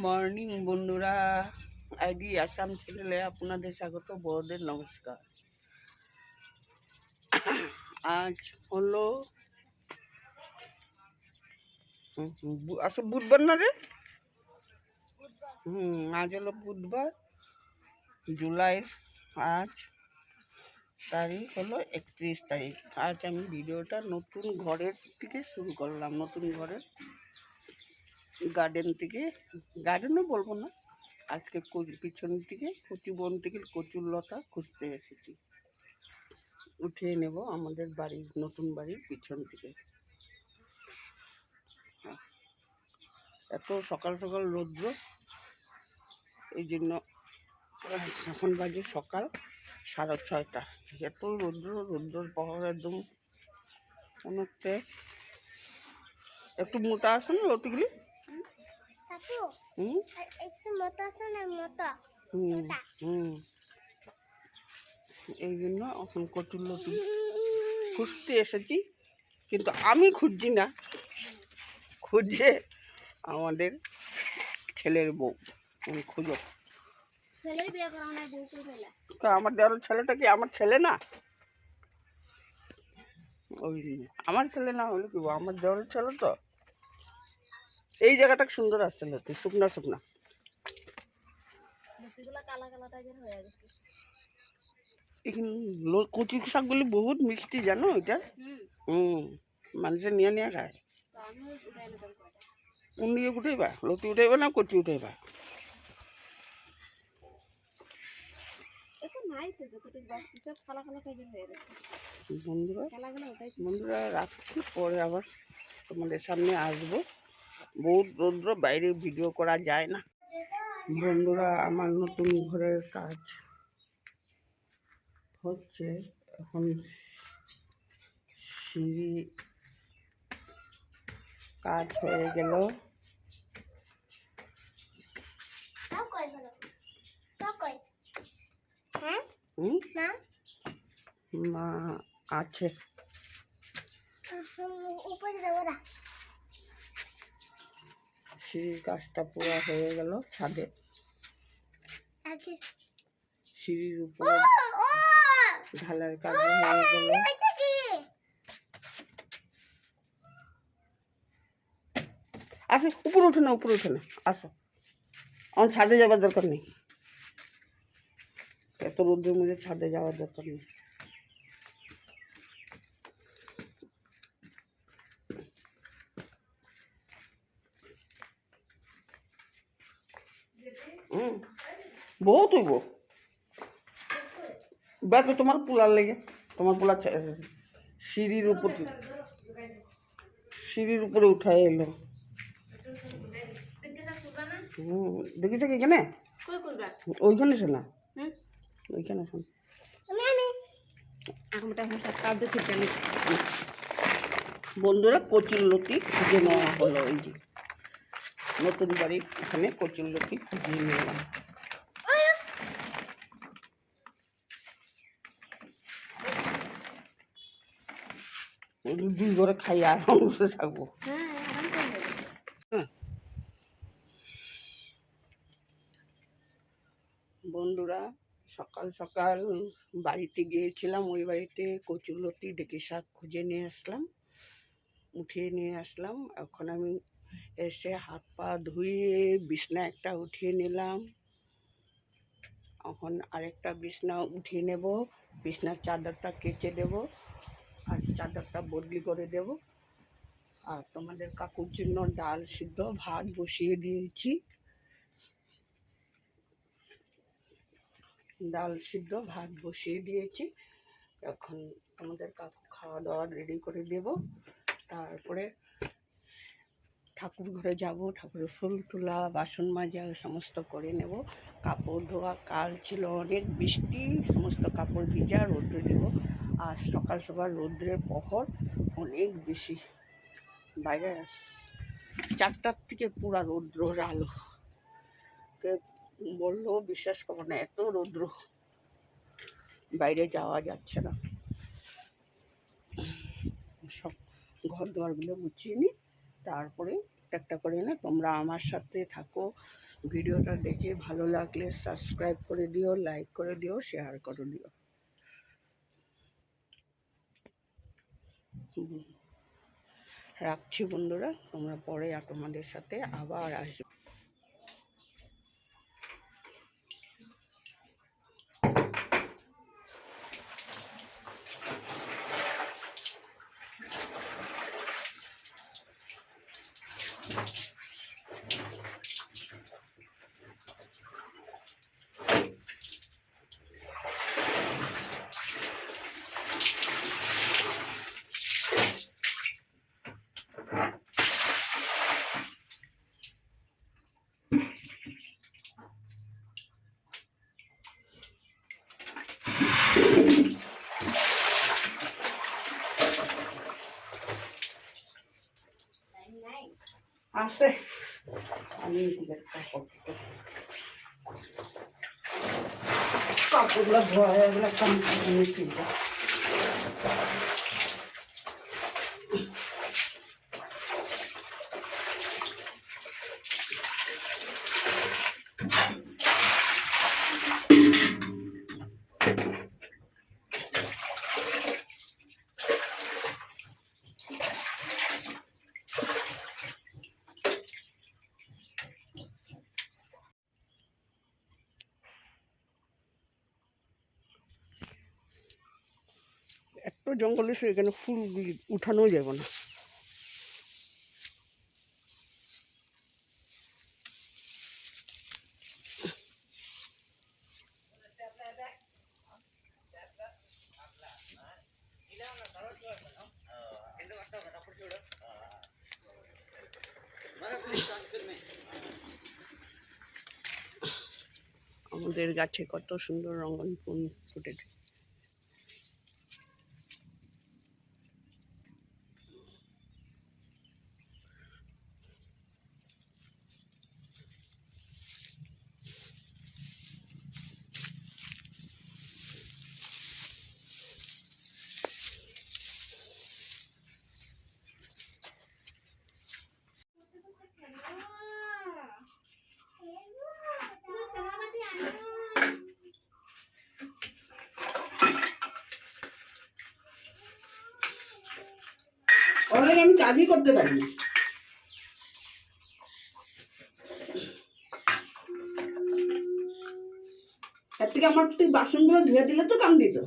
Morning বন্ধুরা, ID Assam চ্যানেলে আপনাদের স্বাগত, বড়দের নমস্কার। আজ হলো বুধবার না রে? আজ হলো বুধবার, জুলাইয়ের আজ তারিখ হলো 31 তারিখ। আজ আমি ভিডিওটা নতুন ঘরের থেকে শুরু করলাম, নতুন ঘরের গার্ডেন থেকে। গার্ডেনও বলবো না, আজকে পিছন থেকে কচুবন থেকে কচুর লতা খুঁজতে এসেছি, উঠিয়ে নেব আমাদের বাড়ির নতুন বাড়ির পিছন থেকে। এত সকাল সকাল রৌদ্র, এই জন্য এখন বাজে সকাল 6:30। এত রৌদ্রর পাহাড় একদম অনেকটা। একটু মোটা আছে না লতিগুলি? এই জন্য এখন কচুর লতি খুঁজতে এসেছি, কিন্তু আমি খুঁজছি না, খুঁজছে আমাদের ছেলের বউ। খুঁজো, আমার দেওয়ার ছেলেটা কি আমার ছেলে না? ওই আমার ছেলে না হলে কি, আমার দেওয়ার ছেলে তো। এই জায়গাটা সুন্দর আসছে লতি, শুকনা শুকনা। কচি শাকগুলি বহুত মিষ্টি, জানো এটা? মানুষে নিয়ে নিয়ে খায়। কোন দিকে উঠাইবা? লতি উঠাইবা না কচি উঠাইবা? বন্ধুরা রাখছি, পরে আবার তোমাদের সামনে আসবো। বহুত রৌদ্র, বাইরে ভিডিও করা যায় না। বন্ধুরা, আমার নতুন ঘরের কাজ হচ্ছে এখন। সিঁড়ি কাজ হয়ে গেল, মা আছে। সিঁড়ির কাজটা পুরো হয়ে গেল, ছাদে সিঁড়ির উপরে ঢালার কাজ হয়ে গেল। আসো, উপরে উঠে না, উপরে উঠে না, আসো। আমার ছাদে যাওয়ার দরকার নেই, এত রোদ্রের মধ্যে ছাদে যাওয়ার দরকার নেই। বহুত হইব ব্যাগ তোমার পোলার লেগে, তোমার পোলার সিঁড়ির উপরে উঠায় এলো। দেখিস কি এখানে? ওইখানে শোনা, ওইখানে শোন। বন্ধুরা, কচুর লতি খুঁজে নেওয়া হলো। এই যে নতুন বাড়ি, এখানে কচুর লতি খুঁজে নিলাম। দুই ঘরে খাই আরামসে থাকবো। বন্ধুরা, সকাল সকাল বাড়িতে গিয়েছিলাম, ওই বাড়িতে কচুরলতি ডেকে শাক খুঁজে নিয়ে আসলাম, উঠিয়ে নিয়ে আসলাম। এখন আমি এসে হাত পা ধুয়ে বিছনা একটা উঠিয়ে নিলাম। এখন আরেকটা বিছনা উঠিয়ে নেব, বিছনার চাদরটা কেচে দেব, আর চাদরটা বদলি করে দেব। আর তোমাদের কাকুর জন্য ডাল সিদ্ধ ভাত বসিয়ে দিয়েছি, ডাল সিদ্ধ ভাত বসিয়ে দিয়েছি। এখন আমাদের কাকু খাওয়া দাওয়া রেডি করে দেব, তারপরে ঠাকুর ঘরে যাব, ঠাকুরের ফুল তোলা, বাসন মাজা সমস্ত করে নেব। কাপড় ধোয়া, কাল ছিল অনেক বৃষ্টি, সমস্ত কাপড় ভিজা রৌদ্রে দেব। আর সকাল সকাল রৌদ্রের প্রহর অনেক বেশি, বাইরে 4টার থেকে পুরা রৌদ্রের আলো, বললেও বিশ্বাস করবো না, এত রৌদ্র, বাইরে যাওয়া যাচ্ছে না। সব ঘর দুয়ারগুলো গুছিয়ে নিই, তারপরে একটা করে না। তোমরা আমার সাথে থাকো, ভিডিওটা দেখে ভালো লাগলে সাবস্ক্রাইব করে দিও, লাইক করে দিও, শেয়ার করে দিও। রাখছি বন্ধুরা, তোমরা পরে তোমাদের সাথে আবার আসবে। আসে আমি কাপড়গুলো ধোয়া হয়ে গেলে কিনবো। এত জঙ্গল এসে এখানে ফুলগুলি উঠানো যাবে না। আমাদের গাছে কত সুন্দর রঙিন ফুল ফুটেছে। অনেক আমি কাজই করতে পারি না। এর থেকে আমার তুই বাসনগুলো ধুয়ে দিলে তো কাম দিত।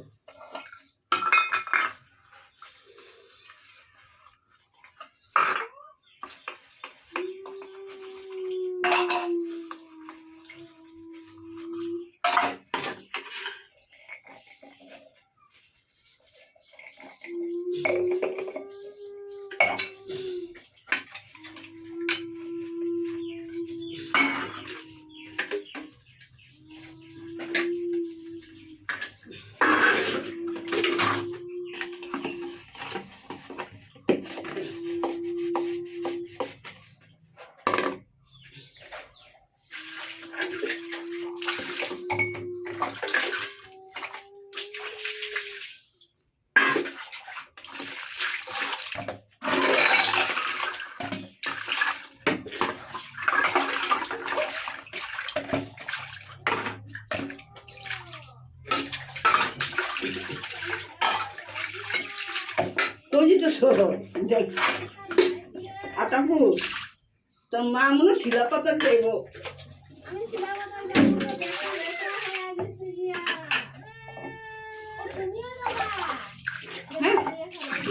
আতাপু তোর মা মনে শিলা পাতা দেব।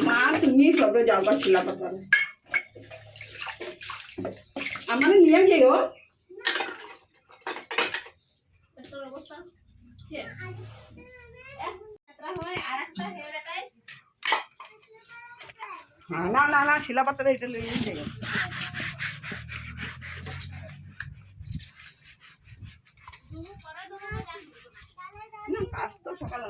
মা তুমি সবে যাবা শিলা পাতা আমার নিয়ে যাইও। না না না শিলা পাতা এটা নিয়ে যাইও। না কাজ তো সকাল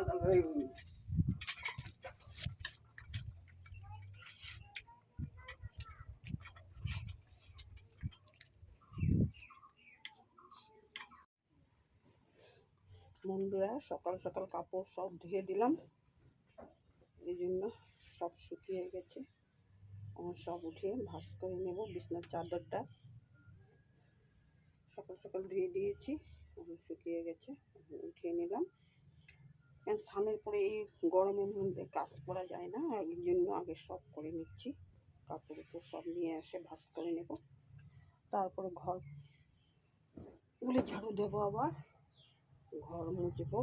বন্ধুরা, সকাল সকাল কাপড় সব ধুয়ে দিলাম, এই জন্য সব শুকিয়ে গেছে। আমার সব উঠিয়ে ভাঁজ করে নেব। বিছনার চাদরটা সকাল সকাল ধুয়ে দিয়েছি, শুকিয়ে গেছে, উঠিয়ে নিলাম। স্নানের পরে এই গরমের মধ্যে কাজ করা যায় না, এই জন্য আগে সব করে নিচ্ছি। কাপড় উপর সব নিয়ে এসে ভাঁজ করে নেব, তারপরে ঘরগুলি ঝাড়ু দেবো, আবার ঘর মুছবো।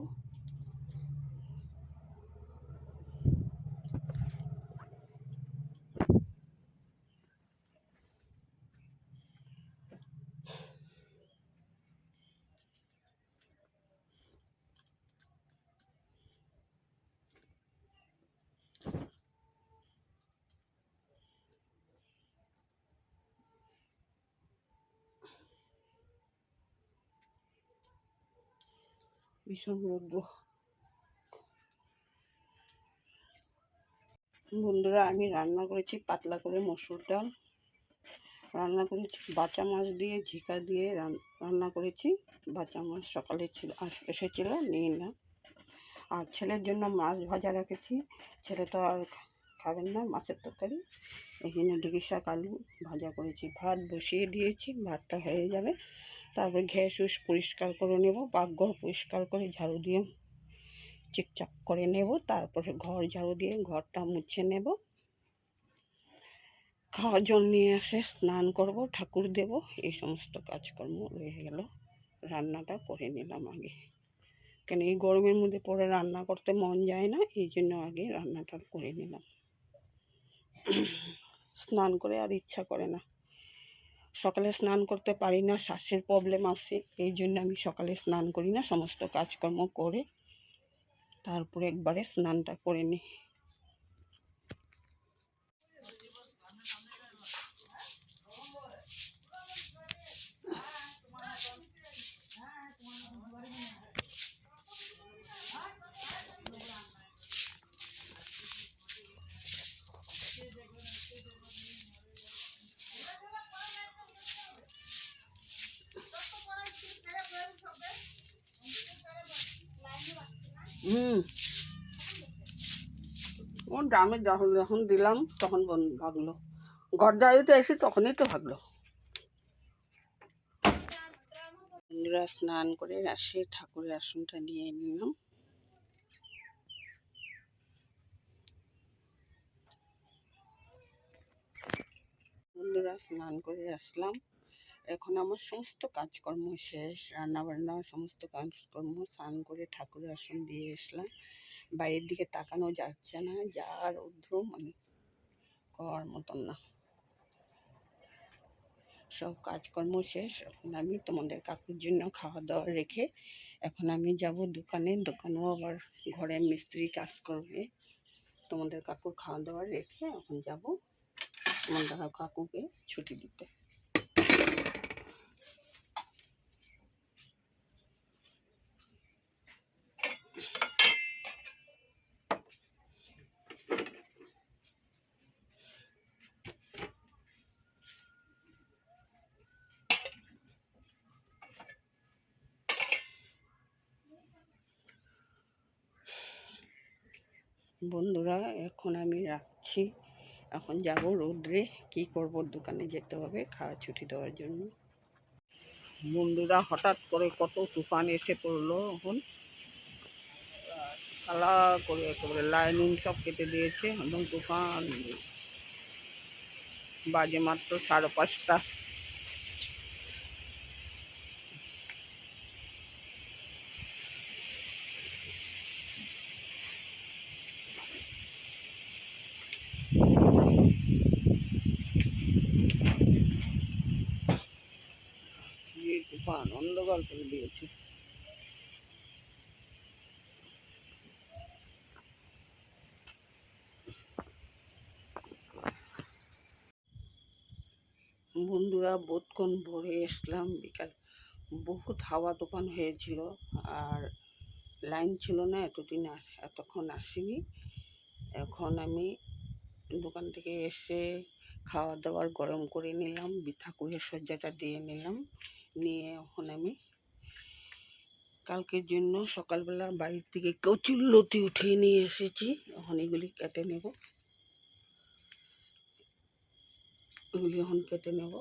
ভীষণ রৌদ্র। বন্ধুরা, আমি রান্না করেছি পাতলা করে মসুর ডাল, রান্না করেছি বাঁচা মাছ দিয়ে, ঝিকা দিয়ে রান্না করেছি। বাঁচা মাছ সকালে এসেছিল, নিয়ে না। আর ছেলের জন্য মাছ ভাজা রেখেছি, ছেলে তো আর খাবেন না মাছের তরকারি। এখানে ঢেঁড়ি শাক আলু ভাজা করেছি, ভাত বসিয়ে দিয়েছি, ভাতটা হয়ে যাবে। তারপর গ্যাস পরিষ্কার করে নেব, পাকঘর পরিষ্কার করে ঝাড়ু দিয়ে চিকচাক করে নেব। তারপরে ঘর ঝাড়ু দিয়ে ঘরটা মুছে নেব। খাওয়ার জল নিয়ে এসে স্নান করব, ঠাকুর দেব, এই সমস্ত কাজকর্ম রয়ে গেল। রান্নাটা করে নিলাম আগে, কেন এই গরমের মধ্যে পরে রান্না করতে মন যায় না, এই জন্য আগে রান্নাটা করে নিলাম। স্নান করে আর ইচ্ছা করে না, সকালে স্নান করতে পারি না, শ্বাসের প্রবলেম আছে, এই জন্য আমি সকালে স্নান করি না। সমস্ত কাজকর্ম করে তারপরে একবারে স্নানটা করে নিই। ও ড্রামে যখন দিলাম তখন ভাগলো, ঘর ঝাড়ুতে এসে তখনই তো ভাগলো। বন্ধুরা, স্নান করে আসে ঠাকুরের আসনটা নিয়ে নিলাম। বন্ধুরা, স্নান করে আসলাম, এখন আমার সমস্ত কাজকর্ম শেষ, রান্নাবান্না সমস্ত কাজকর্ম। স্নান করে ঠাকুরের আসন দিয়ে আসলাম, বাইরের দিকে তাকানো যাচ্ছে না, যা রৌদ্র, মানে করার মতন না। সব কাজকর্ম শেষ, এখন আমি তোমাদের কাকুর জন্য খাওয়া দাওয়া রেখে এখন আমি যাব দোকানেও আবার ঘরে মিস্ত্রি কাজ করবে। তোমাদের কাকুর খাওয়া দাওয়া রেখে এখন যাব তোমাদের কাকুকে ছুটি দিতে। বন্ধুরা, এখন আমি রাখছি, এখন যাব রোদ্রে, কি করব, দোকানে যেতে হবে খাওয়া ছুটি দেওয়ার জন্য। বন্ধুরা, হঠাৎ করে কত তুফান এসে পড়লো, এখন কালা করে একেবারে লাইনিং সব কেটে দিয়েছে, একদম তুফান। বাজে মাত্র 5:30। তুফান অন্ধকার করে দিয়েছে। বন্ধুরা, বোধক্ষণ ভোরে এসলাম, বিকাল বহুত হাওয়া তুফান হয়েছিল, আর লাইন ছিল না এতদিন, এতক্ষণ আসেনি। এখন আমি দোকান থেকে এসে খাওয়া দাওয়ার গরম করে নিলাম, ঠাকুরের সজ্জাটা দিয়ে নিলাম, নিয়ে এখন আমি কালকের জন্য সকালবেলা বাড়ির থেকে কচুরলতি উঠিয়ে নিয়ে এসেছি, এখন এগুলি কেটে নেব। এগুলি এখন কেটে নেব।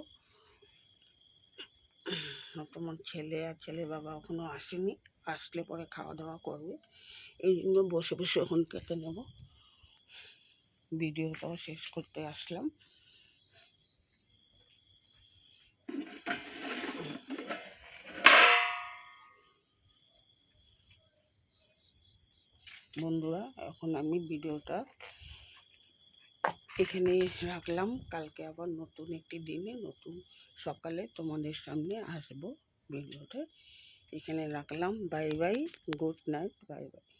তোমার ছেলে আর ছেলে বাবা এখনও আসেনি, আসলে পরে খাওয়া দাওয়া করবে, এই জন্য বসে বসে এখন কেটে নেব। ভিডিওটাও শেষ করতে আসলাম। বন্ধুরা, এখন আমি ভিডিওটা এখানেই রাখলাম। কালকে আবার নতুন একটি দিনে নতুন সকালে তোমাদের সামনে আসবো। ভিডিওটা এখানে রাখলাম। Bye bye, good night, bye bye.